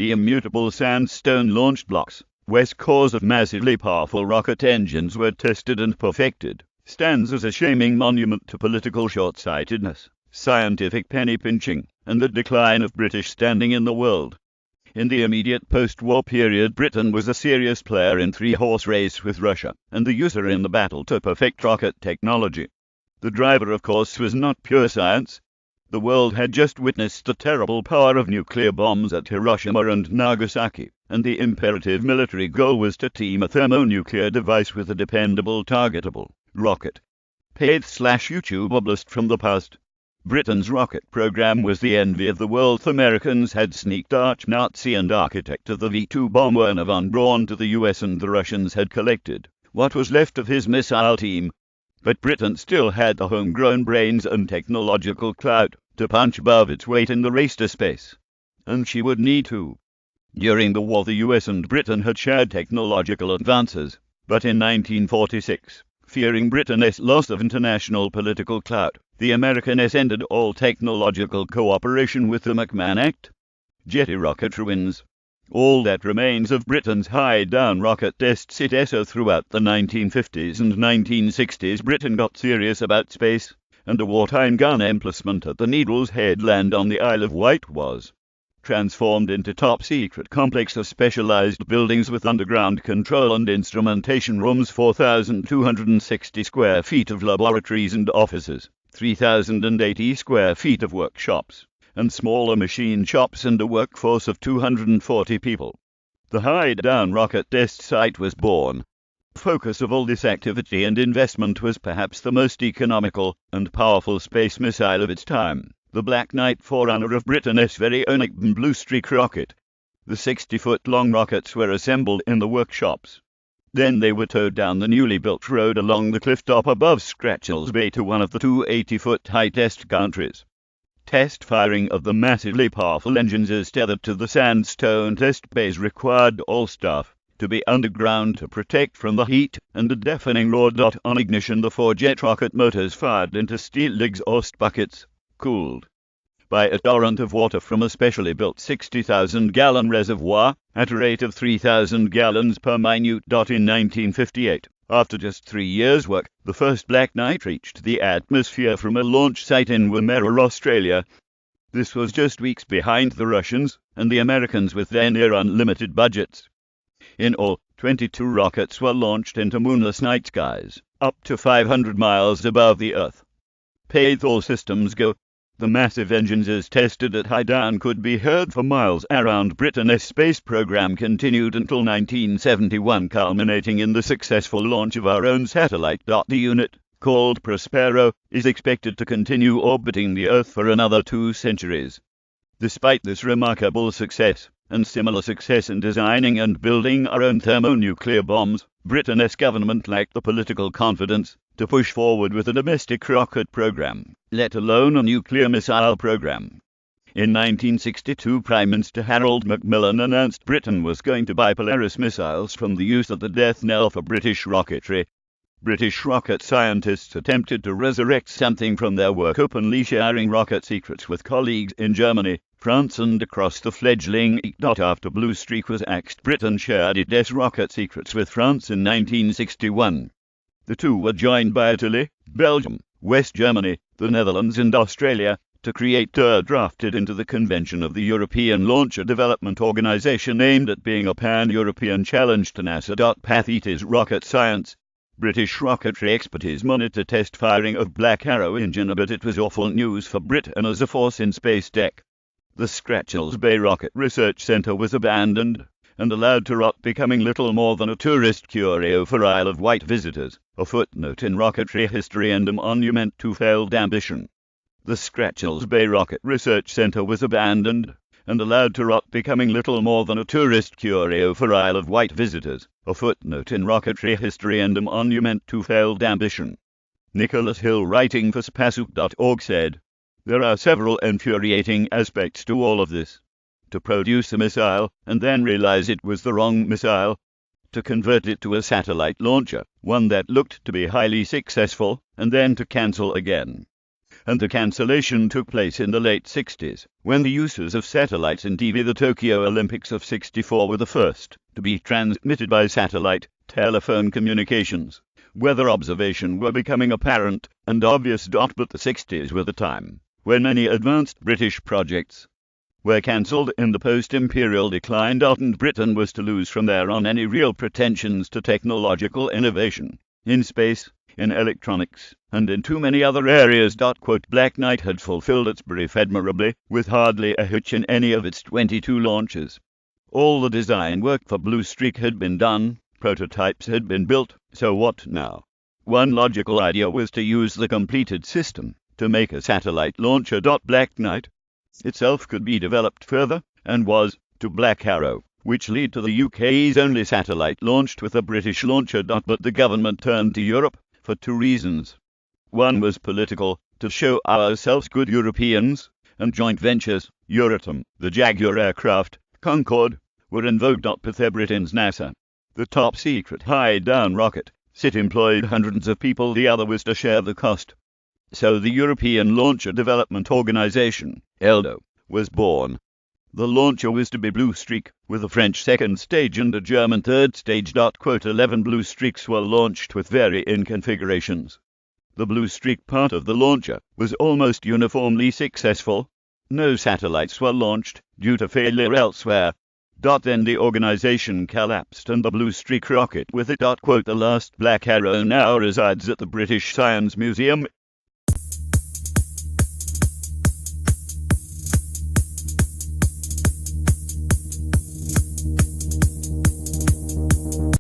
The immutable sandstone launch blocks, west cores of massively powerful rocket engines, were tested and perfected, stands as a shaming monument to political short-sightedness, scientific penny-pinching, and the decline of British standing in the world. In the immediate post-war period, Britain was a serious player in three-horse race with Russia, and the user in the battle to perfect rocket technology. The driver, of course, was not pure science. The world had just witnessed the terrible power of nuclear bombs at Hiroshima and Nagasaki, and the imperative military goal was to team a thermonuclear device with a dependable, targetable rocket. Paid/YouTube oblast from the past. Britain's rocket program was the envy of the world. The Americans had sneaked arch-Nazi and architect of the V-2 bomb Werner von Braun to the US, and the Russians had collected what was left of his missile team. But Britain still had the homegrown brains and technological clout to punch above its weight in the race to space. And she would need to. During the war, the US and Britain had shared technological advances, but in 1946, fearing Britain's loss of international political clout, the Americans ended all technological cooperation with the McMahon Act. Jetty rocket ruins. All that remains of Britain's high-down rocket test sit. So throughout the 1950s and 1960s, Britain got serious about space, and a wartime gun emplacement at the Needle's Headland on the Isle of Wight was transformed into top-secret complex of specialized buildings with underground control and instrumentation rooms, 4,260 square feet of laboratories and offices, 3,080 square feet of workshops, and smaller machine shops, and a workforce of 240 people. The high-down rocket test site was born. The focus of all this activity and investment was perhaps the most economical and powerful space missile of its time, the Black Knight, forerunner of Britain's very own Blue Streak rocket. The 60-foot-long rockets were assembled in the workshops. Then they were towed down the newly built road along the cliff top above Scratchels Bay to one of the two 80-foot-high test countries. Test firing of the massively powerful engines as tethered to the sandstone test bays required all staff to be underground to protect from the heat and the deafening roar. On ignition, the four jet rocket motors fired into steel exhaust buckets, cooled by a torrent of water from a specially built 60,000-gallon reservoir at a rate of 3,000 gallons per minute. In 1958, after just 3 years' work, the first Black Knight reached the atmosphere from a launch site in Wimmera, Australia. This was just weeks behind the Russians and the Americans with their near unlimited budgets. In all, 22 rockets were launched into moonless night skies, up to 500 miles above the Earth. Paid all systems go. The massive engines as tested at high down could be heard for miles around. Britain's space program continued until 1971, culminating in the successful launch of our own satellite. The unit, called Prospero, is expected to continue orbiting the Earth for another 2 centuries. Despite this remarkable success, and similar success in designing and building our own thermonuclear bombs, Britain's government lacked the political confidence to push forward with a domestic rocket program, let alone a nuclear missile program. In 1962, Prime Minister Harold Macmillan announced Britain was going to buy Polaris missiles from the use of the death knell for British rocketry. British rocket scientists attempted to resurrect something from their work, openly sharing rocket secrets with colleagues in Germany, France, and across the fledgling EEC. After Blue Streak was axed, Britain shared its rocket secrets with France in 1961. The two were joined by Italy, Belgium, West Germany, the Netherlands, and Australia to create drafted into the Convention of the European Launcher Development Organization, aimed at being a pan-European challenge to NASA. Path it is rocket science. British rocketry expertise monitored test firing of Black Arrow engine, but it was awful news for Britain as a force in space tech. The Scratchels Bay Rocket Research Centre was abandoned and allowed to rot, becoming little more than a tourist curio for Isle of Wight visitors, a footnote in rocketry history and a monument to failed ambition. The Scratchels Bay Rocket Research Centre was abandoned and allowed to rot, becoming little more than a tourist curio for Isle of Wight visitors, a footnote in rocketry history and a monument to failed ambition. Nicholas Hill, writing for Spasuk.org, said, "There are several infuriating aspects to all of this. To produce a missile, and then realize it was the wrong missile. To convert it to a satellite launcher, one that looked to be highly successful, and then to cancel again. and the cancellation took place in the late 60s, when the uses of satellites in TV. The Tokyo Olympics of '64 were the first to be transmitted by satellite telephone communications. Weather observation were becoming apparent and obvious. But the 60s were the time when many advanced British projects were cancelled in the post-imperial decline, and Britain was to lose from there on any real pretensions to technological innovation in space, in electronics, and in too many other areas. Black Knight had fulfilled its brief admirably, with hardly a hitch in any of its 22 launches. All the design work for Blue Streak had been done, prototypes had been built, so what now? One logical idea was to use the completed system to make a satellite launcher. Black Knight itself could be developed further, and was, to Black Arrow, which led to the UK's only satellite launched with a British launcher. But the government turned to Europe for two reasons. One was political, to show ourselves good Europeans, and joint ventures, Euratom, the Jaguar aircraft, Concorde, were in vogue. Britain's NASA, the top-secret high-down rocket, it employed hundreds of people. The other was to share the cost. So the European Launcher Development Organization, ELDO, was born. The launcher was to be Blue Streak, with a French second stage and a German third stage. 11 Blue Streaks were launched with varying configurations. The Blue Streak part of the launcher was almost uniformly successful. No satellites were launched due to failure elsewhere. Then the organization collapsed, and the Blue Streak rocket with it. The last Black Arrow now resides at the British Science Museum